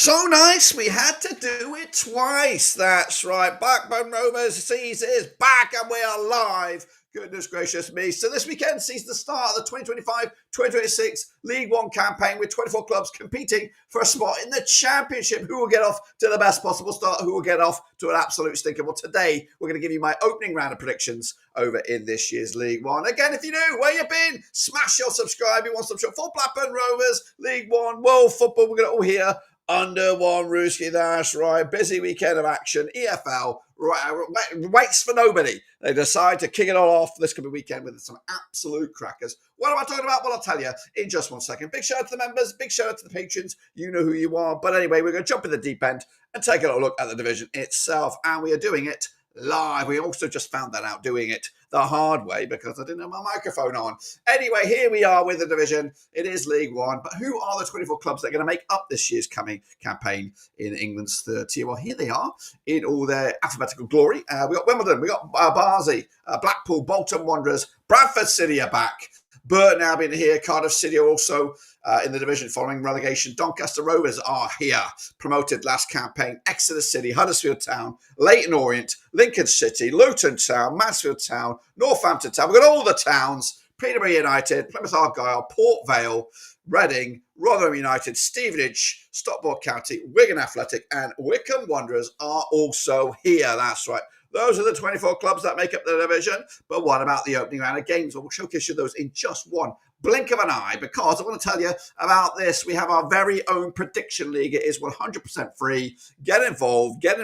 So nice, we had to do it twice. That's right. Blackburn Rovers sees is back and we are live. Goodness gracious me. So this weekend sees the start of the 2025-2026 League One campaign with 24 clubs competing for a spot in the Championship. Who will get off to the best possible start? Who will get off to an absolute stinker? Well, today we're going to give you my opening round of predictions over in this year's League One. Again, if you know where you've been, smash your subscribe. You want some shop for Blackburn Rovers, League One, World Football. We're going to all hear under one Rooski, that's right. Busy weekend of action. EFL waits for nobody. They decide to kick it all off this coming weekend with some absolute crackers. What am I talking about? Well, I'll tell you in just 1 second. Big shout out to the members. Big shout out to the patrons. You know who you are. But anyway, we're going to jump in the deep end and take a little look at the division itself. And we are doing it live. We also just found that out doing it the hard way because I didn't have my microphone on. Anyway, here we are with the division. It is League One, but who are the 24 clubs that are going to make up this year's coming campaign in England's third tier? Well, here they are in all their alphabetical glory. We got Wimbledon, we got Barnsley, Blackpool, Bolton Wanderers, Bradford City are back. Burton, Albion here. Cardiff City are also in the division following relegation. Doncaster Rovers are here, promoted last campaign. Exeter City, Huddersfield Town, Leyton Orient, Lincoln City, Luton Town, Mansfield Town, Northampton Town. We've got all the towns. Peterborough United, Plymouth Argyle, Port Vale, Reading, Rotherham United, Stevenage, Stockport County, Wigan Athletic, and Wycombe Wanderers are also here. That's right. Those are the 24 clubs that make up the division. But what about the opening round of games? Well, we'll showcase you those in just one blink of an eye because I want to tell you about this. We have our very own prediction league. It is 100% free. Get involved. Get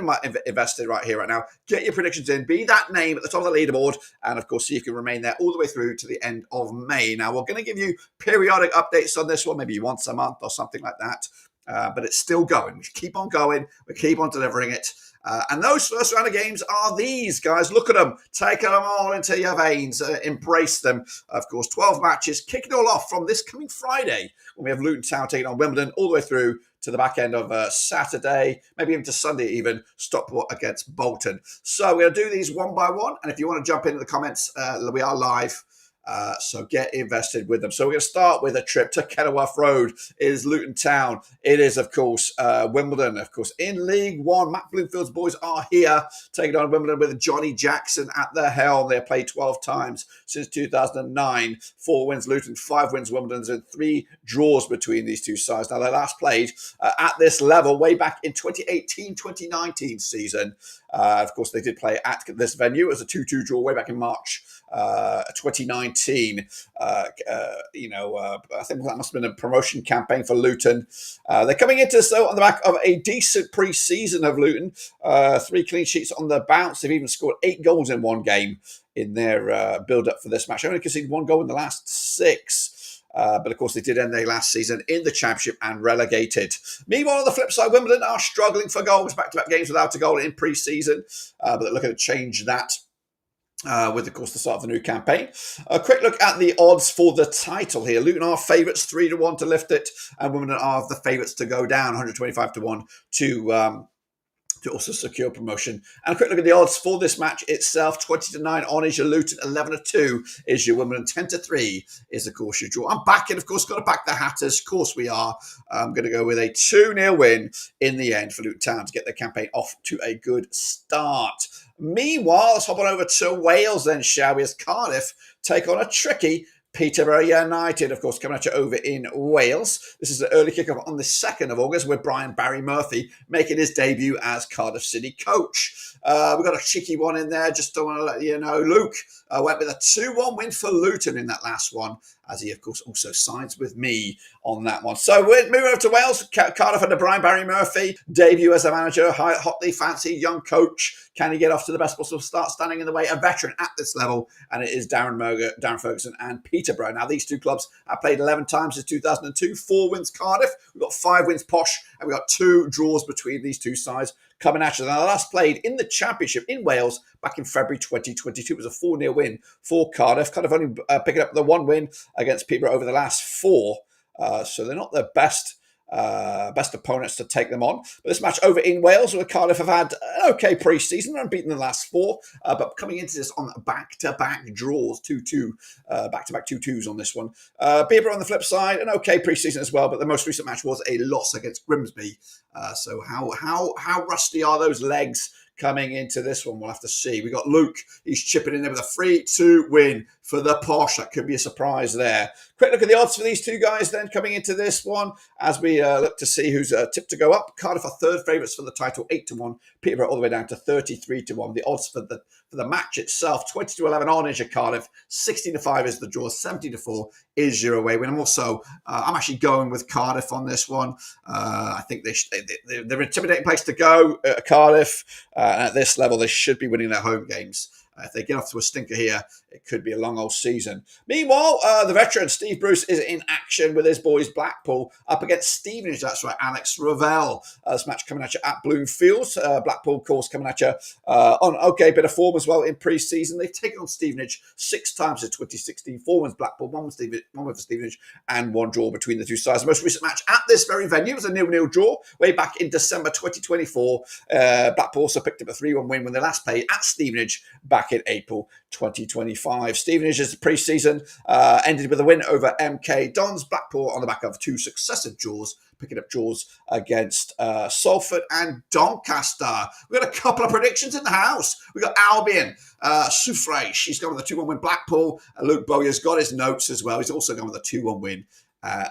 invested right here, right now. Get your predictions in. Be that name at the top of the leaderboard. And, of course, see if you can remain there all the way through to the end of May. Now, we're going to give you periodic updates on this one, maybe once a month or something like that. But it's still going. We keep on going. We keep on delivering it. And those first round of games are these, guys. Look at them. Take them all into your veins. Embrace them. Of course, 12 matches. Kick it all off from this coming Friday when we have Luton Town taking on Wimbledon all the way through to the back end of Saturday, maybe even to Sunday even, Stockport against Bolton. So we're going to do these one by one. And if you want to jump into the comments, we are live. So get invested with them. So we're going to start with a trip to Kenilworth Road. It is Luton Town. It is, of course, Wimbledon, of course, in League One. Matt Bloomfield's boys are here, taking on Wimbledon with Johnny Jackson at the helm. They have played 12 times since 2009. 4 wins Luton, 5 wins Wimbledon's, and 3 draws between these two sides. Now, they last played at this level way back in 2018-2019 season. Of course, they did play at this venue. It was a 2-2 draw way back in March 2019. I think that must have been a promotion campaign for Luton. They're coming into this, though, on the back of a decent pre-season of Luton. 3 clean sheets on the bounce. They've even scored 8 goals in one game in their build-up for this match. Only conceded 1 goal in the last 6. But of course, they did end their last season in the Championship and relegated. Meanwhile, on the flip side, Wimbledon are struggling for goals. Back-to-back games without a goal in pre-season. But they're looking to change that with, of course, the start of the new campaign. A quick look at the odds for the title here. Luton are favourites 3-1 to lift it, and Wimbledon are the favourites to go down 125-1 to also secure promotion. And a quick look at the odds for this match itself. 20-9 on is your Luton, 11-2 is your Wimbledon, 10-3 is, of course, your draw. I'm backing, of course, got to back the Hatters. Of course we are. I'm going to go with a 2-0 win in the end for Luton Town to get their campaign off to a good start. Meanwhile, let's hop on over to Wales then, shall we, as Cardiff take on a tricky Peterborough United, of course, coming at you over in Wales. This is an early kickoff on the 2nd of August with Barry Murphy making his debut as Cardiff City coach. We've got a cheeky one in there, just don't want to let you know. Luke went with a 2-1 win for Luton in that last one, as he, of course, also sides with me on that one. So we're moving over to Wales. Cardiff under Barry Murphy. Debut as a manager, hotly fancied young coach. Can he get off to the best possible start, standing in the way? A veteran at this level, and it is Darren Ferguson and Peterborough. Now, these two clubs have played 11 times since 2002. 4 wins Cardiff. We've got 5 wins Posh, and we've got 2 draws between these two sides coming at you. Now, last played in the Championship in Wales back in February 2022. It was a 4-0 win for Cardiff. Cardiff only picking up the 1 win against Peterborough over the last 4. So they're not the best best opponents to take them on. But this match over in Wales, where Cardiff have had an okay pre-season, unbeaten the last 4, but coming into this on back-to-back draws, 2-2, back-to-back 2-2s on this one. Peterborough on the flip side, an okay pre-season as well, but the most recent match was a loss against Grimsby. So how rusty are those legs coming into this one? We'll have to see. We got Luke. He's chipping in there with a 3-2 win for the Posh. That could be a surprise there. Quick look at the odds for these two guys then coming into this one as we look to see who's tipped to go up. Cardiff are third favourites for the title, 8-1. Peterborough all the way down to 33-1. The odds for the match itself, 20-11 on is your Cardiff, 16-5 is the draw, 70-4 is your away win. I'm actually going with Cardiff on this one. I think they're an intimidating place to go at Cardiff. At this level, they should be winning their home games. If they get off to a stinker here, it could be a long old season. Meanwhile, the veteran Steve Bruce is in action with his boys Blackpool up against Stevenage. That's right, Alex Ravel. This match coming at you at Bloomfield. Blackpool, of course, coming at you on okay bit of form as well in pre-season. They've taken on Stevenage 6 times in 2016. 4 wins Blackpool, 1 win for Stevenage, and 1 draw between the two sides. The most recent match at this very venue was a 0-0 draw way back in December 2024. Blackpool also picked up a 3-1 win when they last played at Stevenage back in April 2025. Stevenage's pre-season ended with a win over MK Dons. Blackpool on the back of 2 successive draws, picking up draws against Salford and Doncaster. We've got a couple of predictions in the house. We've got Albion, Soufriche. He's gone with a 2-1 win. Blackpool. Luke Bowyer's got his notes as well. He's also gone with a 2-1 win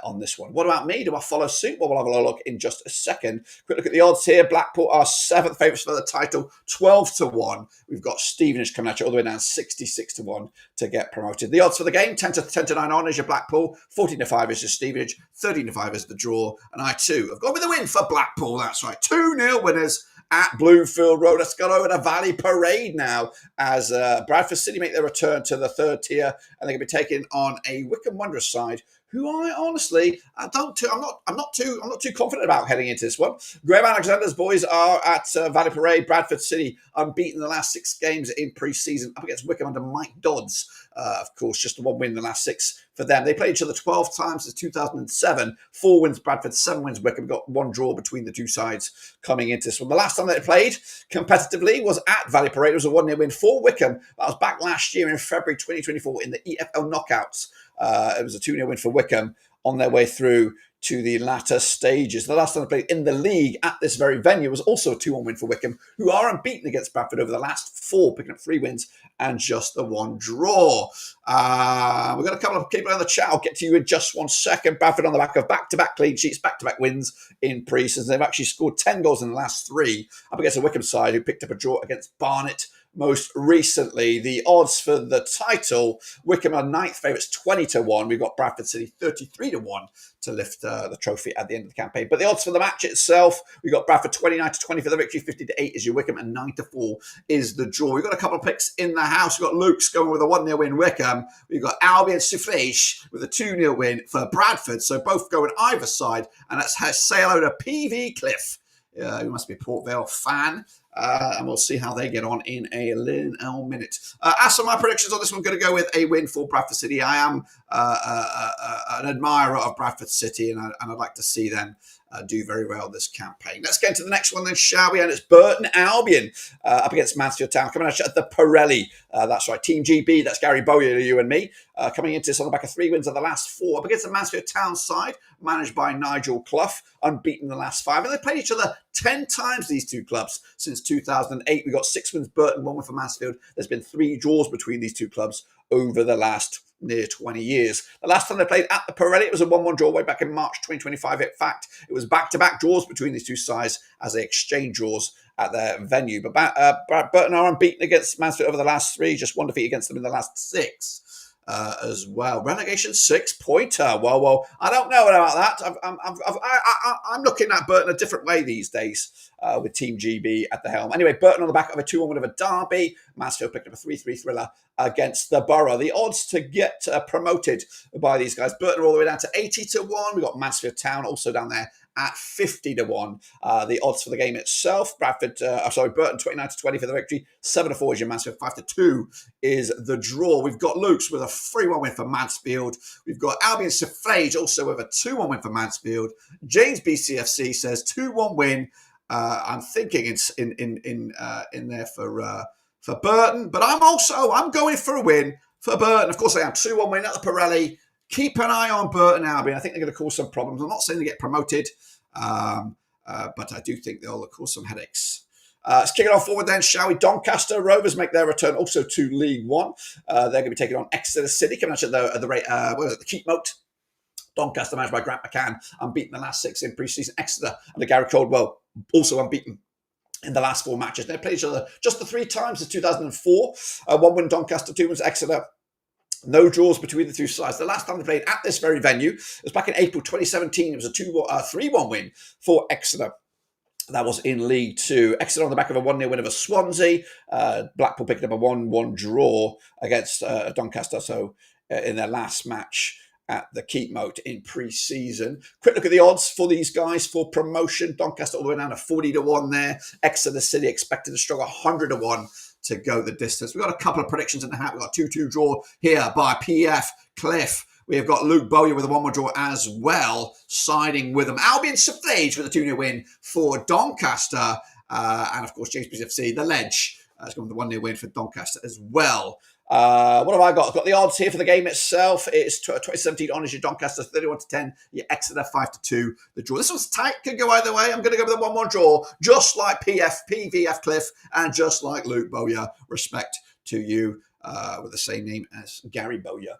on this one. What about me? Do I follow suit? Well, we'll have a look in just a second. Quick look at the odds here. Blackpool are 7th favourites for the title, 12-1. We've got Stevenage coming at you all the way down 66-1 to get promoted. The odds for the game, 10-9 on is your Blackpool, 14-5 is your Stevenage, 13-5 is the draw. And I too have gone with the win for Blackpool. That's right, 2-0 winners at Bloomfield Road. Let's go over to Valley Parade now as Bradford City make their return to the 3rd tier, and they're going to be taking on a Wycombe Wanderers side who I honestly, I'm not too confident about heading into this one. Graham Alexander's boys are at Valley Parade. Bradford City unbeaten the last 6 games in pre-season up against Wycombe under Mike Dodds. Of course, just the 1 win in the last 6 for them. They played each other 12 times since 2007. 4 wins Bradford, 7 wins Wycombe. Got 1 draw between the two sides coming into this one. The last time they played competitively was at Valley Parade. It was a 1-0 win for Wycombe. That was back last year in February 2024 in the EFL knockouts. It was a 2-0 win for Wycombe on their way through to the latter stages. The last time they played in the league at this very venue was also a 2-1 win for Wycombe, who are unbeaten against Bradford over the last 4, picking up 3 wins and just the 1 draw. We've got a couple of people in the chat. I'll get to you in just 1 second. Bradford on the back of back-to-back clean sheets, back-to-back wins in pre-season. They've actually scored 10 goals in the last 3 up against a Wycombe side who picked up a draw against Barnet most recently. The odds for the title, Wycombe are 9th favourites, 20-1. We've got Bradford City 33-1 to lift the trophy at the end of the campaign. But the odds for the match itself, we've got Bradford 29-20 for the victory, 50-8 is your Wycombe, and 9-4 is the draw. We've got a couple of picks in the house. We've got Luke's going with a 1-0 win Wycombe. We've got Albion Soufriche with a 2-0 win for Bradford. So both going either side, and let's say hello to PV Cliff. Who must be a Port Vale fan. And we'll see how they get on in a little minute. As for my predictions on this one, I'm going to go with a win for Bradford City. I am an admirer of Bradford City, and I'd like to see them do very well this campaign. Let's get into the next one then, shall we? And it's Burton Albion up against Mansfield Town, coming at the Pirelli. That's right, Team GB, that's Gary Bowyer, you and me, coming into this on the back of 3 wins of the last 4, up against the Mansfield Town side, managed by Nigel Clough, unbeaten the last 5. And they played each other 10 times, these two clubs, since 2008. We got 6 wins Burton, 1 win for Mansfield. There's been 3 draws between these two clubs over the last near 20 years. The last time they played at the Pirelli, it was a 1-1 draw way back in March 2025. In fact, it was back-to-back draws between these two sides as they exchange draws at their venue. But Burton are unbeaten against Mansfield over the last 3, just 1 defeat against them in the last 6. As well. Relegation 6-pointer. Well, I don't know about that. I'm looking at Burton a different way these days with Team GB at the helm. Anyway, Burton on the back of a 2-1 win over Derby. Mansfield picked up a 3-3 thriller against the Borough. The odds to get promoted by these guys, Burton are all the way down to 80-1. We've got Mansfield Town also down there at 50 to 1. The odds for the game itself, Burton 29 to 20 for the victory, 7 to 4 is your Mansfield, 5 to 2 is the draw. We've got Luke's with a 3-1 win for Mansfield. We've got Albion Suffrage also with a 2-1 win for Mansfield. James BCFC says 2-1 win. I'm thinking it's in there for Burton, but I'm going for a win for Burton. Of course, I am 2-1 win at the Pirelli. Keep an eye on Burton Albion. I think they're going to cause some problems. I'm not saying they get promoted, but I do think they'll cause some headaches. Let's kick it off forward then, shall we? Doncaster Rovers make their return also to League One. They're going to be taking on Exeter City, coming out at the Keep Moat. Doncaster managed by Grant McCann, unbeaten the last 6 in pre-season. Exeter under Gary Caldwell, also unbeaten in the last 4 matches. They played each other just the 3 times since 2004. 1 win Doncaster, 2 wins Exeter. No draws between the two sides. The last time they played at this very venue was back in April 2017. It was a 3-1 win for Exeter. That was in League Two. Exeter on the back of a 1-0 win over Swansea. Blackpool picked up a 1-1 draw against Doncaster. So in their last match at the Keep Moat in pre-season. Quick look at the odds for these guys for promotion. Doncaster all the way down to 40 to 1 there. Exeter City expected to struggle 100 to 1 to go the distance. We've got a couple of predictions in the hat. We've got 2-2 draw here by PF Cliff. We've got Luke Bowyer with a 1-1 draw as well, siding with them. Albion Suffrage with a 2-0 win for Doncaster. And of course, James FC, the Ledge, has gone with the 1-0 win for Doncaster as well. What have I got? I've got the odds here for the game itself. It's 2017 on as your Doncaster 31 to 10, your Exeter 5 to 2. The draw. This one's tight, could go either way. I'm going to go with a 1-1 draw, just like PVF Cliff and just like Luke Bowyer. Respect to you. With the same name as Gary Bowyer.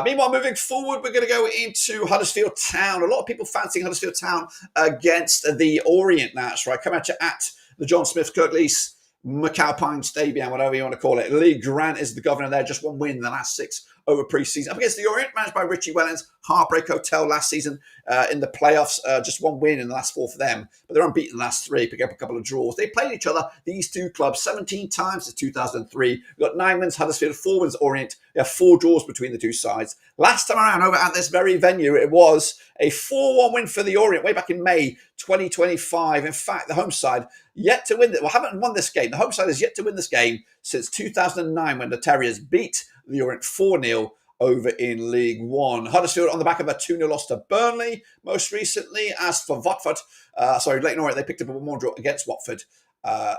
Meanwhile, moving forward, we're going to go into Huddersfield Town. A lot of people fancying Huddersfield Town against the Orient. That's right. Come at you at the John Smith Kirklees McAlpine Stadium, whatever you want to call it. Lee Grant is the governor there. Just 1 win in the last 6 over pre-season. Up against the Orient, managed by Richie Wellens. Heartbreak Hotel last season in the playoffs. Just 1 win in the last 4 for them. But they're unbeaten the last 3. Pick up a couple of draws. They played each other, these 2 clubs, 17 times since 2003. We've got 9 wins Huddersfield, 4 wins Orient. We have 4 draws between the 2 sides. Last time around over at this very venue, it was a 4-1 win for the Orient way back in May 2025. In fact, the home side yet to win. Haven't won this game. The home side has yet to win this game since 2009 when the Terriers beat the Orient 4-0 over in League One. Huddersfield on the back of a 2-0 loss to Burnley most recently. As for Watford, Leyton Orient, they picked up a 1-1 draw against Watford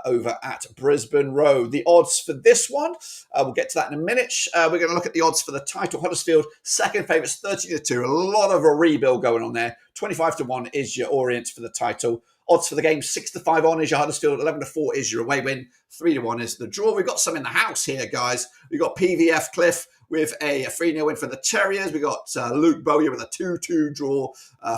over at Brisbane Road. The odds for this one, we'll get to that in a minute. We're going to look at the odds for the title. Huddersfield, second favourites, 30 to 2. A lot of a rebuild going on there. 25 to 1 is your Orient for the title. Odds for the game, 6 to 5 on is your Huddersfield, 11 to 4 is your away win, 3 to 1 is the draw. We've got some in the house here, guys. We've got PVF Cliff with a 3-0 win for the Terriers. We got Luke Bowyer with a 2-2 draw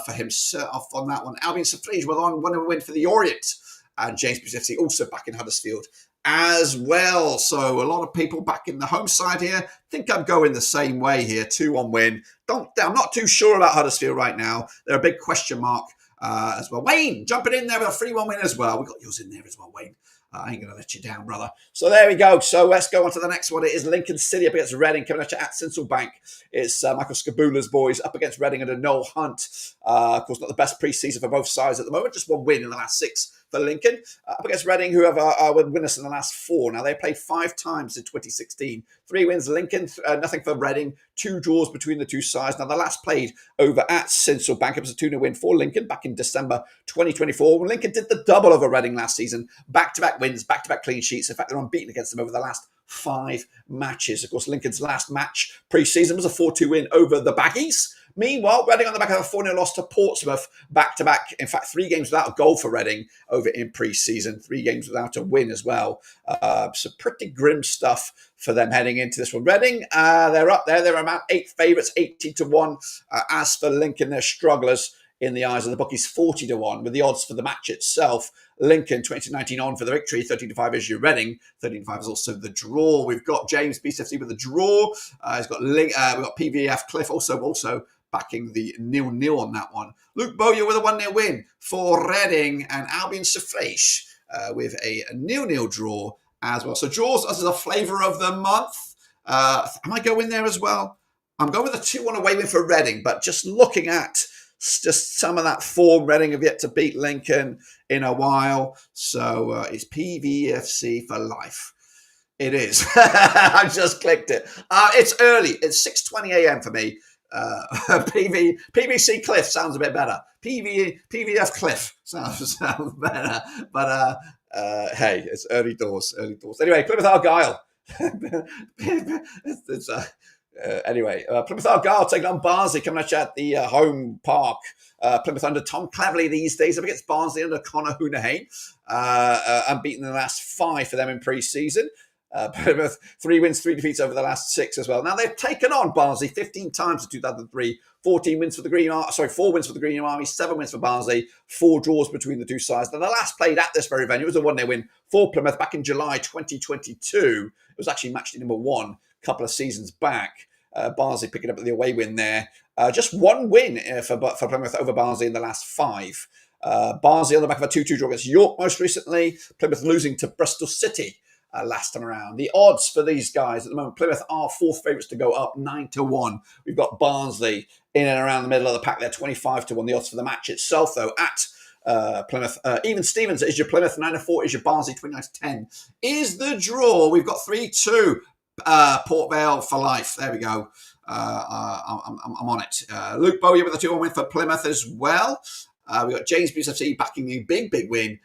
for himself on that one. Albion Suffrage with on 1-0 win for the Orient. And James FC also back in Huddersfield as well. So a lot of people back in the home side here. Think I'm going the same way here. 2-1 win. I'm not too sure about Huddersfield right now. They're a big question mark as well. Wayne jumping in there with a 3-1 win as well. We got yours in there as well, Wayne. I ain't going to let you down, brother. So there we go. So let's go on to the next one. It is Lincoln City up against Reading, coming at you at Sinsel Bank. It's Michael Scabula's boys up against Reading under Noel Hunt. Of course, not the best pre-season for both sides at the moment. Just 1 win in the last 6 for Lincoln. Up against Reading, who have winners in the last 4. Now, they played 5 times in 2016. 3 wins Lincoln, nothing for Reading. 2 draws between the 2 sides. Now, the last played over at Sinsel Bank. It was a 2-0 win for Lincoln back in December 2024. When Lincoln did the double over Reading last season. Back-to-back wins, back-to-back clean sheets. In fact, they're unbeaten against them over the last 5 matches. Of course, Lincoln's last match pre-season was a 4-2 win over the Baggies. Meanwhile, Reading on the back of a 4-0 loss to Portsmouth, back-to-back. In fact, 3 games without a goal for Reading over in pre-season. 3 games without a win as well. So pretty grim stuff for them heading into this one. Reading, they're up there. They're about 8 favourites, 80 to 1. As for Lincoln, they're strugglers in the eyes of the bookies, 40 to 1. With the odds for the match itself, Lincoln 2019 on for the victory, 13 to 5 is your Reading, 13 to 5 is also the draw. We've got James BCFC with the draw. We've got PVF Cliff also backing the 0-0 on that one. Luke Bowyer with a 1-0 win for Reading, and Albion Suffrage with a 0-0 draw as well. So draws as a flavour of the month. Am I going there as well? I'm going with a 2-1 away win for Reading, but just looking at just some of that form. Reading have yet to beat Lincoln in a while. So it's PVFC for life. It is. I just clicked it. It's early. It's 6:20 a.m. for me. PVC Cliff sounds a bit better. PVF Cliff sounds better. But hey, it's early doors. Anyway, Plymouth Argyle. Anyway, Plymouth Argyle taking on Barnsley, coming at you at the home park. Plymouth under Tom Cleverley these days up against Barnsley under Conor Hoonahane. Unbeaten in the last 5 for them in pre-season. Plymouth 3 wins, 3 defeats over the last 6 as well. Now they've taken on Barnsley 15 times in 2003. 14 wins for the Green Army. 4 wins for the Green Army, 7 wins for Barnsley, 4 draws between the two sides. Now the last played at this very venue was a 1-0 win for Plymouth back in July 2022. It was actually match day number 1 a couple of seasons back. Barnsley picking up the away win there. Just 1 win for Plymouth over Barnsley in the last 5. Barnsley on the back of a 2-2 draw against York most recently. Plymouth losing to Bristol City last time around. The odds for these guys at the moment, Plymouth are 4th favourites to go up 9-1. We've got Barnsley in and around the middle of the pack there, 25-1. The odds for the match itself, though, at Plymouth. Even Stevens is your Plymouth, 9-4 is your Barnsley, 29-10 is the draw. We've got 3-2 Port Vale for life. There we go. I'm on it. Luke Bowyer with a 2-1 win for Plymouth as well. We've got James Bruce FC backing the big win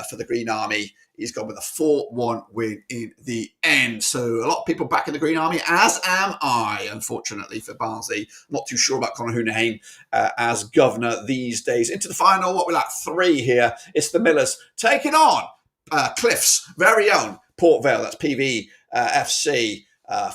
for the Green Army. He's gone with a 4-1 win in the end. So a lot of people back in the Green Army, as am I, unfortunately, for Barnsley. Not too sure about Conor Hoonahane as governor these days. Into the final, what we're at 3 here. It's the Millers taking on Cliff's very own Port Vale. That's PVFC.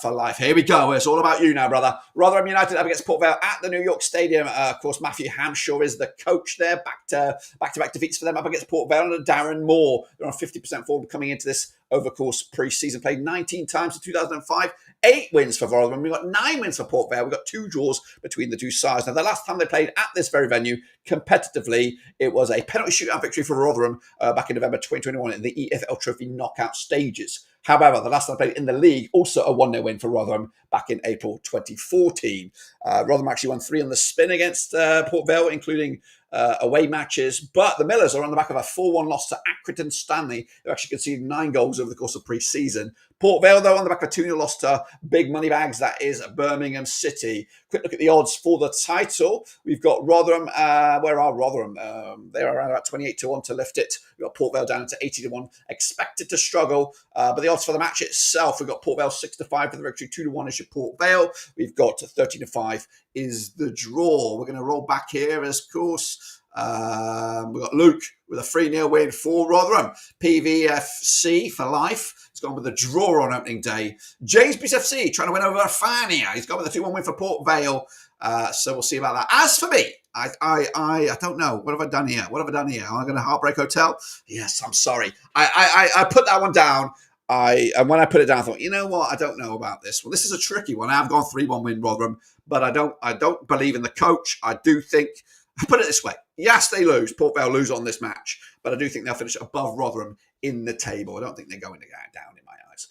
For life. Here we go. It's all about you now, brother. Rotherham United up against Port Vale at the New York Stadium. Of course, Matthew Hamshaw is the coach there. Back-to-back defeats for them up against Port Vale and Darren Moore. They're on 50% form coming into this over course pre-season. Played 19 times in 2005. 8 wins for Rotherham. We've got 9 wins for Port Vale. We've got 2 draws between the two sides. Now, the last time they played at this very venue competitively, it was a penalty shootout victory for Rotherham back in November 2021 in the EFL Trophy knockout stages. However, the last time I played in the league, also a 1-0 win for Rotherham back in April 2014. Rotherham actually won 3 on the spin against Port Vale, including away matches. But the Millers are on the back of a 4-1 loss to Accrington Stanley. They've actually conceded 9 goals over the course of pre-season. Port Vale, though, on the back of a 2-0 loss to big money bags, that is Birmingham City. Quick look at the odds for the title. We've got Rotherham. Where are Rotherham? They're around about 28-1 to lift it. We've got Port Vale down to 80-1. Expected to struggle. But the odds for the match itself, we've got Port Vale 6-5 for the victory. 2-1 is your Port Vale. We've got 13-5 is the draw. We're going to roll back here, of course. We've got Luke with a 3-0 win for Rotherham. PVFC for life. He's gone with a draw on opening day. James Bruce FC trying to win over Fania. He's gone with a 2-1 win for Port Vale. So we'll see about that. As for me, I don't know. What have I done here? Am I going to Heartbreak Hotel? Yes, I'm sorry. I put that one down. And when I put it down, I thought, you know what? I don't know about this. Well, this is a tricky one. I have gone 3-1 win Rotherham, but I don't believe in the coach. I do think, put it this way. Yes, they lose. Port Vale lose on this match, but I do think they'll finish above Rotherham in the table. I don't think they're going to go down in my eyes.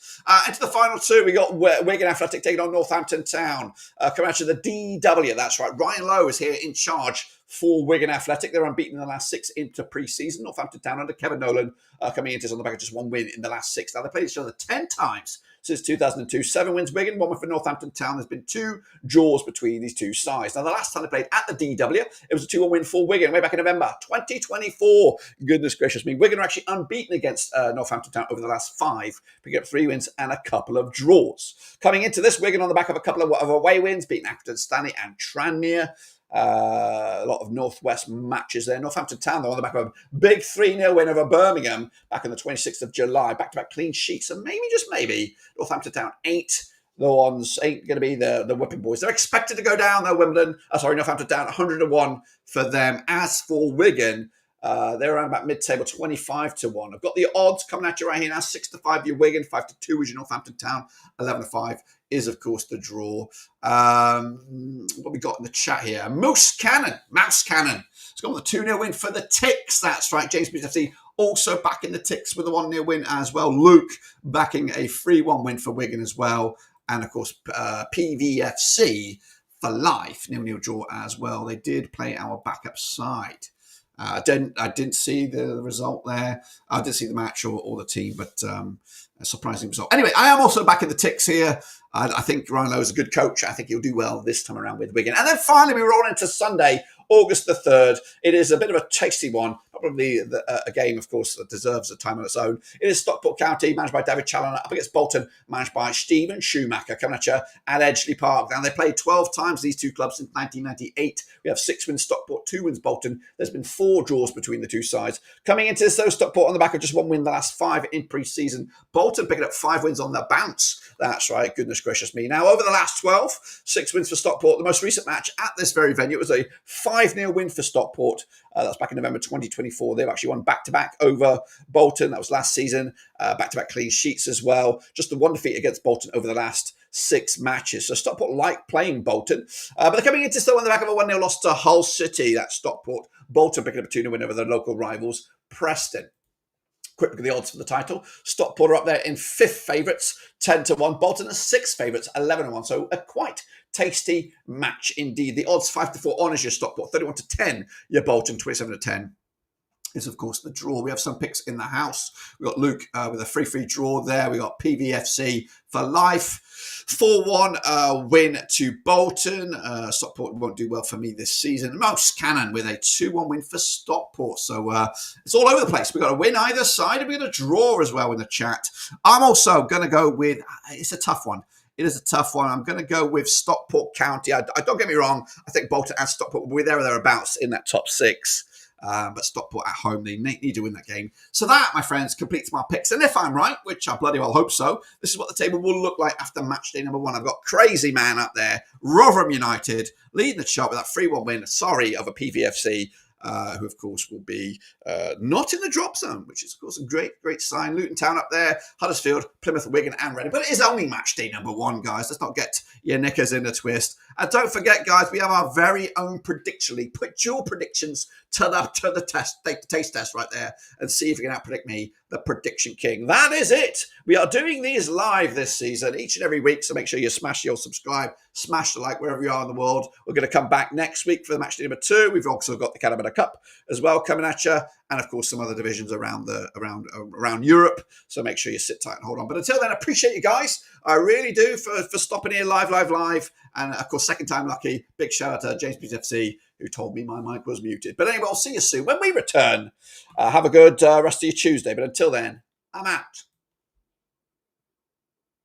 Into the final 2, we got Wigan Athletic taking on Northampton Town. Coming out to the DW, that's right. Ryan Lowe is here in charge for Wigan Athletic. They're unbeaten in the last 6 into pre-season. Northampton Town under Kevin Nolan coming into this on the back of just 1 win in the last 6. Now, they played each other 10 times since 2002. 7 wins Wigan, 1 win for Northampton Town. There's been 2 draws between these two sides. Now, the last time they played at the DW, it was a 2-1 win for Wigan way back in November 2024. Goodness gracious me. Wigan are actually unbeaten against Northampton Town over the last 5, picking up 3 wins and a couple of draws. Coming into this, Wigan on the back of a couple of away wins, beating Accrington Stanley and Tranmere. A lot of Northwest matches there. Northampton Town, though, on the back of a big 3-0 win over Birmingham back on the 26th of July. Back-to-back clean sheets. And maybe, just maybe, Northampton Town ain't going to be the whipping boys. They're expected to go down, though, Northampton Town, 100-1 for them. As for Wigan, they're around about mid-table, 25-1. I've got the odds coming at you right here now. 6-5 your Wigan, 5-2 is your Northampton Town, 11-5 is, of course, the draw. What we got in the chat here? Mouse Cannon. It's gone with a 2-0 win for the Ticks. That's right. James Bruce FC also back in the Ticks with a 1-0 win as well. Luke backing a 3-1 win for Wigan as well. And, of course, PVFC for life. 0-0 draw as well. They did play our backup side. I didn't see the result there. I didn't see the match or the team, but a surprising result. Anyway, I am also back in the ticks here. I think Ryan Lowe is a good coach. I think he'll do well this time around with Wigan. And then finally, we roll into Sunday, August the 3rd. It is a bit of a tasty one. Probably a game, of course, that deserves a time on its own. It is Stockport County, managed by David Challoner, up against Bolton, managed by Stephen Schumacher, coming at you at Edgeley Park. Now, they played 12 times, these two clubs, since 1998. We have 6 wins Stockport, 2 wins Bolton. There's been 4 draws between the two sides. Coming into this, though, Stockport on the back of just 1 win the last 5 in pre-season. Bolton picking up 5 wins on the bounce. That's right, goodness gracious me. Now, over the last 12, 6 wins for Stockport. The most recent match at this very venue, it was a 5-0 win for Stockport. That's back in November 2024. They've actually won back-to-back over Bolton. That was last season. Back-to-back clean sheets as well. Just the 1 defeat against Bolton over the last 6 matches. So Stockport like playing Bolton. But they're coming into still on the back of a 1-0 loss to Hull City. That's Stockport. Bolton picking up a 2-0 win over their local rivals, Preston. Quick look at the odds for the title. Stockport are up there in 5th favourites, 10-1. Bolton are 6th favourites, 11-1. So a quite tasty match indeed. The odds 5-4 honours your Stockport, 31-10 your Bolton, 27-10 is of course the draw. We have some picks in the house. We've got Luke with a free draw there. We got PVFC for life. 4-1 win to Bolton. Stockport won't do well for me this season. Mouse Cannon with a 2-1 win for Stockport. So it's all over the place. We've got a win either side and we've got a draw as well in the chat. I'm also going to go with, it's a tough one. It is a tough one. I'm going to go with Stockport County. I don't get me wrong. I think Bolton and Stockport will be there or thereabouts in that top 6. But Stockport at home, they need to win that game. So that, my friends, completes my picks. And if I'm right, which I bloody well hope so, this is what the table will look like after match day number 1. I've got Crazy Man up there, Rotherham United, leading the chart with that 3-1 win, over PVFC. Who, of course, will be not in the drop zone, which is, of course, a great sign. Luton Town up there, Huddersfield, Plymouth, Wigan, and Reading. But it is only match day number 1, guys. Let's not get your knickers in a twist. And don't forget, guys, we have our very own prediction league. Put your predictions to the test, take the taste test right there, and see if you can outpredict me, the Prediction King. That is it. We are doing these live this season, each and every week, so make sure you smash your subscribe, smash the like wherever you are in the world. We're going to come back next week for the match day number 2. We've also got the Calamita Cup as well coming at you, and of course some other divisions around Europe. So make sure you sit tight and hold on. But until then, I appreciate you guys. I really do for stopping here live. And of course, second time lucky. Big shout out to James Peterborough FC, who told me my mic was muted. But anyway, I'll see you soon when we return. Have a good rest of your Tuesday. But until then, I'm out.